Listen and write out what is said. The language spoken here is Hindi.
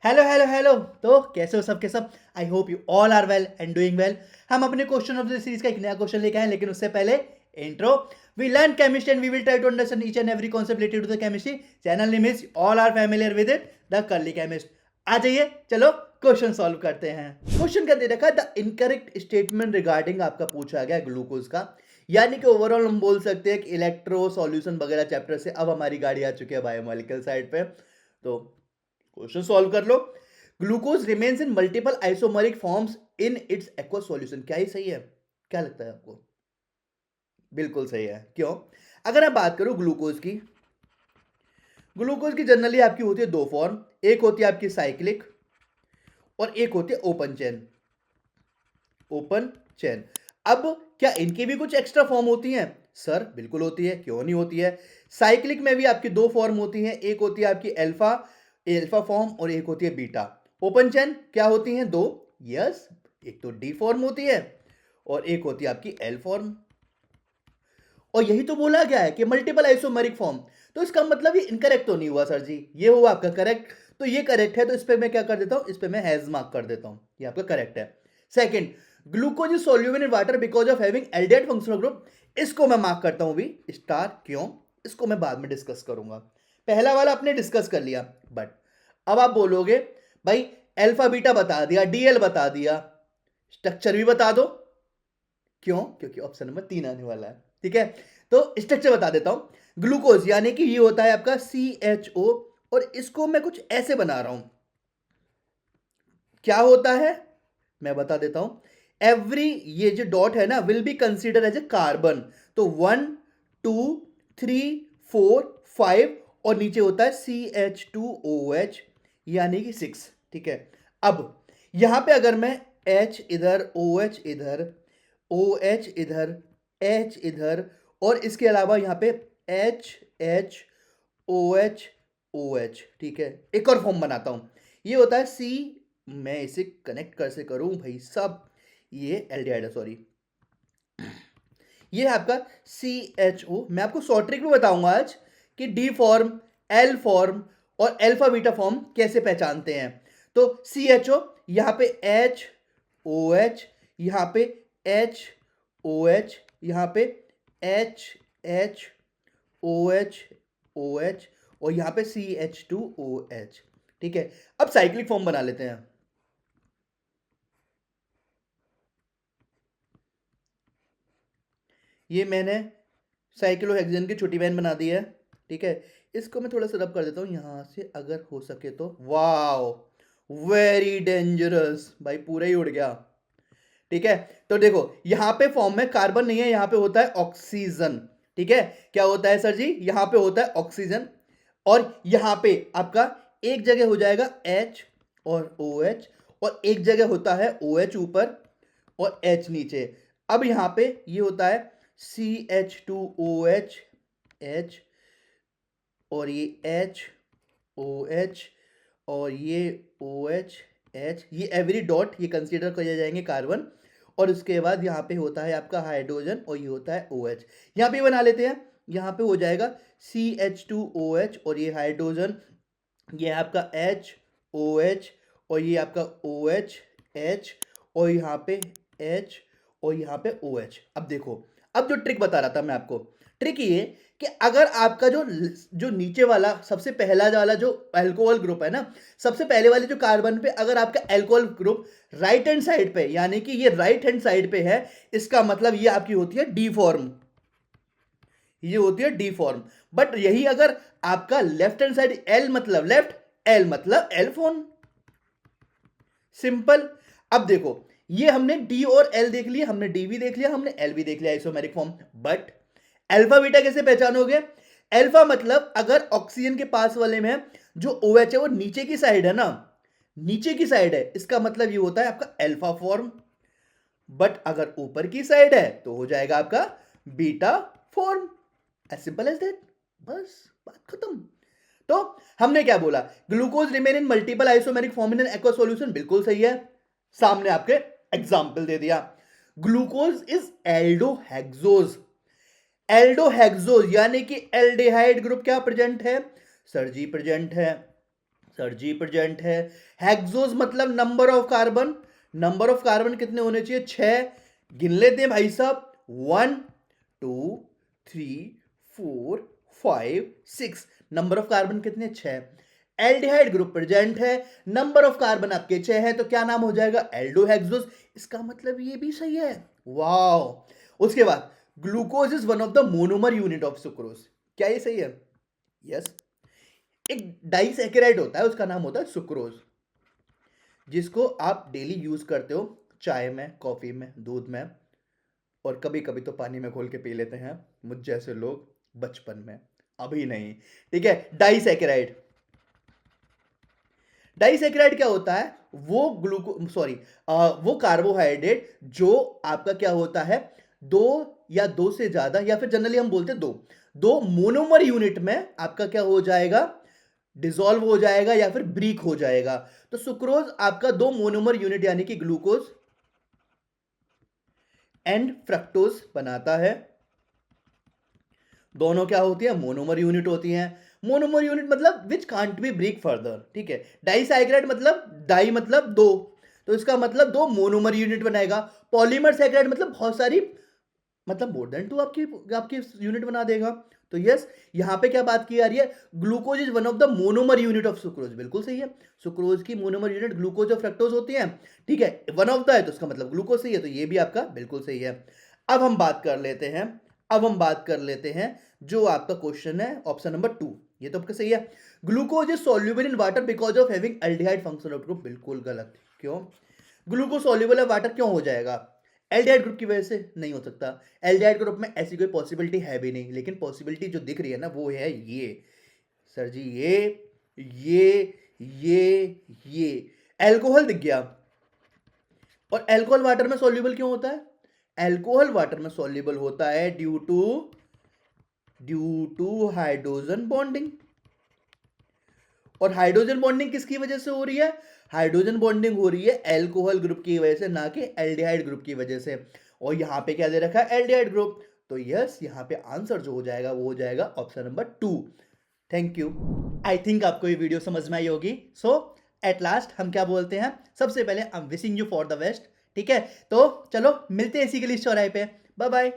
Hello hello hello. तो कैसे हो सब के सब? I hope you all are well and doing well. हम अपने क्वेश्चन ऑफ द सीरीज का एक नया क्वेश्चन लेके आए, लेकिन उससे पहले intro. We learn chemistry and we will try to understand each and every concept related to the chemistry. Channel name is all are familiar with it, the curly chemist. आ जाइए, चलो क्वेश्चन सॉल्व करते हैं। क्वेश्चन का दे रखा है द इनकरेक्ट स्टेटमेंट रिगार्डिंग, आपका पूछा गया ग्लूकोज का। यानी कि ओवरऑल हम बोल सकते हैं कि इलेक्ट्रो सॉल्यूशन वगैरह चैप्टर से अब हमारी गाड़ी आ चुकी है बायोमोलिक्यूल साइड पे। तो क्वेश्चन सॉल्व कर लो। Glucose remains in multiple isomeric forms in its aqueous solution. क्या ही सही है? क्या लगता है आपको? बिल्कुल सही है। क्यों? अगर मैं बात करूं ग्लूकोज की, ग्लूकोज की जनरली आपकी होती है दो फॉर्म। एक होती है आपकी साइक्लिक और एक होती है ओपन चेन। Open chain. अब क्या इनकी भी कुछ एक्स्ट्रा फॉर्म होती हैं? सर बिल्कुल होती है, क्यों नहीं होती है। साइक्लिक में भी आपकी दो फॉर्म होती हैं, एक होती है आपकी अल्फा अल्फा फॉर्म और एक होती है बीटा। ओपन चेन क्या होती हैं? दो। यस, एक तो डी फॉर्म होती है और एक होती है आपकी एल फॉर्म। और यही तो बोला गया है कि मल्टीपल आइसोमेरिक फॉर्म। तो इसका मतलब ये इनकरेक्ट तो नहीं हुआ सर जी, ये हुआ आपका करेक्ट। तो ये करेक्ट है, तो इस पे मैं क्या कर देता हूं, इस पे मैं हैज मार्क कर देता हूं, ये आपका करेक्ट है। Second, glucose is soluble in water because of having aldehyde functional group. इसको मैं मार्क करता हूं भी स्टार। क्यों? इसको मैं बाद में डिस्कस करूंगा। पहला वाला आपने डिस्कस कर लिया, बट अब आप बोलोगे भाई अल्फा बीटा बता दिया, डीएल बता दिया, स्ट्रक्चर भी बता दो। क्यों? क्योंकि ऑप्शन नंबर 3 आने वाला है। ठीक है, तो स्ट्रक्चर बता देता हूं। ग्लूकोज यानी कि ये होता है आपका CHO, और इसको मैं कुछ ऐसे बना रहा हूं। क्या होता है मैं बता देता हूं। एवरी, ये जो डॉट है ना, will be consider as a carbon. तो 1 2 3 4 5 और नीचे होता है CH2OH यानी कि 6। ठीक है, अब यहां पे अगर मैं H इधर, OH इधर, OH इधर, H इधर, और इसके अलावा यहां पे HH OH, ठीक है, एक और फॉर्म बनाता हूं। ये होता है C, मैं इसे कनेक्ट कैसे करूं भाई साहब, ये एल्डिहाइड है, सॉरी। ये है आपका CHO। मैं आपको शॉर्ट ट्रिक भी बताऊंगा आज कि डी फॉर्म, एल फॉर्म और अल्फा बीटा फॉर्म कैसे पहचानते हैं। तो CHO, यहां पे HOH, यहां पे HOH, यहां पे HHOH और यहां पे CH2OH। ठीक है, अब साइक्लिक फॉर्म बना लेते हैं। ये मैंने साइक्लोहेक्सेन की छोटी बहन बना दी है। ठीक है, इसको मैं थोड़ा सा रब कर देता हूँ यहाँ से, अगर हो सके तो। वाओ, वेरी डेंजरस भाई, पूरा ही उड़ गया। ठीक है, तो देखो यहाँ पे फॉर्म में कार्बन नहीं है, यहाँ पे होता है ऑक्सीजन। ठीक है, क्या होता है सर जी? यहाँ पे होता है ऑक्सीजन, और यहाँ पे आपका एक जगह हो जाएगा H और OH, और एक जगह होता है OH ऊपर और H नीचे। अब यहाँ पे ये होता है CH2OH H, और ये HOH और ये OH H, ये एवरी डॉट ये कंसीडर किए जाएंगे कार्बन। और उसके बाद यहाँ पे होता है आपका हाइड्रोजन और ये होता है OH। यहाँ पे बना लेते हैं, यहाँ पे हो जाएगा CH2OH और ये हाइड्रोजन, ये है आपका HOH और ये आपका OH H और यहाँ पे H और यहाँ पे OH। अब देखो, अब जो ट्रिक बता रहा था मैं आपको, ट्रिक ये कि अगर आपका जो जो नीचे वाला सबसे पहला वाला जो अल्कोहल ग्रुप है ना, सबसे पहले वाले जो कार्बन पे अगर आपका alcohol group right hand side पे, यानी कि ये राइट हैंड साइड पे है, इसका मतलब ये आपकी होती है डी फॉर्म, ये होती है डी फॉर्म। बट यही अगर आपका लेफ्ट हैंड साइड, एल मतलब लेफ्ट, एल मतलब एल फॉर्म, सिंपल। अब देखो, ये हमने डी और एल देख लिया, हमने डी भी देख लिया, हमने एल भी देख लिया, isomeric form. But alpha beta कैसे पहचानोगे? अल्फा मतलब अगर ऑक्सीजन के पास वाले में जो OH है वो नीचे की साइड है ना, नीचे की साइड है, इसका मतलब ये होता है आपका अल्फा फॉर्म। बट अगर ऊपर की साइड है तो हो जाएगा आपका beta form. As simple as that, बस बात खत्म। तो हमने क्या बोला? Glucose remain in multiple isomeric form in aqua solution, बिल्कुल सही है। सामने आपके एग्जाम्पल दे दिया। ग्लूकोज इज एल्डोहेक्सोज, एल्डोहेक्सोज यानी कि एल्डिहाइड ग्रुप क्या प्रेजेंट है? सर जी प्रेजेंट है। सर जी प्रेजेंट है। हेक्सोस मतलब number of carbon, number of carbon कितने होने चाहिए? 6। गिन लेते हैं भाई साहब, 1 2 3 4 5 6। नंबर ऑफ कार्बन कितने? 6। एल्डिहाइड ग्रुप प्रेजेंट है, नंबर ऑफ कार्बन आपके 6 है, तो क्या नाम हो जाएगा? एल्डोहेक्सोस। इसका मतलब ये भी सही है, वाओ। उसके बाद glucose is one of the monomer unit of sucrose. क्या ये सही है? यस। एक डाइसैकेराइड होता है, उसका नाम होता है सुक्रोज, जिसको आप डेली यूज करते हो चाय में, कॉफी में, दूध में, और कभी कभी तो पानी में घोल के पी लेते हैं मुझ जैसे लोग, बचपन में, अभी नहीं। ठीक है, डाइसैकेराइड। डाइसैकेराइड क्या होता है? वो ग्लूको सॉरी वो कार्बोहाइड्रेट जो आपका क्या होता है, दो या दो से ज्यादा, या फिर जनरली हम बोलते हैं दो, दो मोनोमर यूनिट में आपका क्या हो जाएगा? डिसॉल्व हो जाएगा या फिर ब्रीक हो जाएगा। तो सुक्रोज आपका दो मोनोमर यूनिट यानी कि ग्लूकोज एंड फ्रक्टोज बनाता है। दोनों क्या होती है? मोनोमर यूनिट होती हैं। मोनोमर यूनिट मतलब which can't be break further. ठीक है, डाइसैकेराइड मतलब डाई मतलब दो, तो इसका मतलब दो मोनोमर यूनिट बनाएगा। पॉलीमर सैकेराइड मतलब बहुत सारी, मतलब मोर देन टू आपकी आपकी यूनिट बना देगा। तो यस, यहां पे क्या बात की जा रही है? Glucose is one of the monomer unit of sucrose, बिल्कुल सही है। सुक्रोज की मोनोमर यूनिट ग्लूकोज और फ्रक्टोज होती है। ठीक है, वन ऑफ द है तो उसका मतलब ग्लूकोज सही है, तो ये भी आपका बिल्कुल सही है। अब हम बात कर लेते हैं, अब हम बात कर लेते हैं जो आपका क्वेश्चन है ऑप्शन नंबर 2। ये तो आपका सही है। Glucose is soluble in water because of having aldehyde functional group, बिल्कुल गलत। क्यों? ग्लूकोज सॉल्युबल है वाटर क्यों हो जाएगा? एल्डिहाइड ग्रुप की वजह से नहीं हो सकता। एल्डिहाइड ग्रुप में ऐसी कोई पॉसिबिलिटी है भी नहीं, लेकिन पॉसिबिलिटी जो दिख रही है ना वो है ये, सर जी ये ये एल्कोहल दिख गया। और एल्कोहल वाटर में सॉल्युबल क्यों होता है? एल्कोहल वाटर में सॉल्युबल होता है ड्यू टू हाइड्रोजन बॉन्डिंग। और हाइड्रोजन बॉन्डिंग किसकी वजह से हो रही है? हाइड्रोजन बॉन्डिंग हो रही है एल्कोहल ग्रुप की वजह से, ना कि एल्डिहाइड ग्रुप की वजह से। और यहां पे क्या दे रखा है? Aldehyde group. तो यस, यहां पे आंसर जो हो जाएगा वो हो जाएगा option number 2। Thank you. I think आपको ये वीडियो समझ में आई होगी। सो एट लास्ट हम क्या बोलते हैं? सबसे पहले I am wishing you for the best. ठीक है, तो चलो मिलते हैं इसी के लिए चौराहे पे। Bye bye.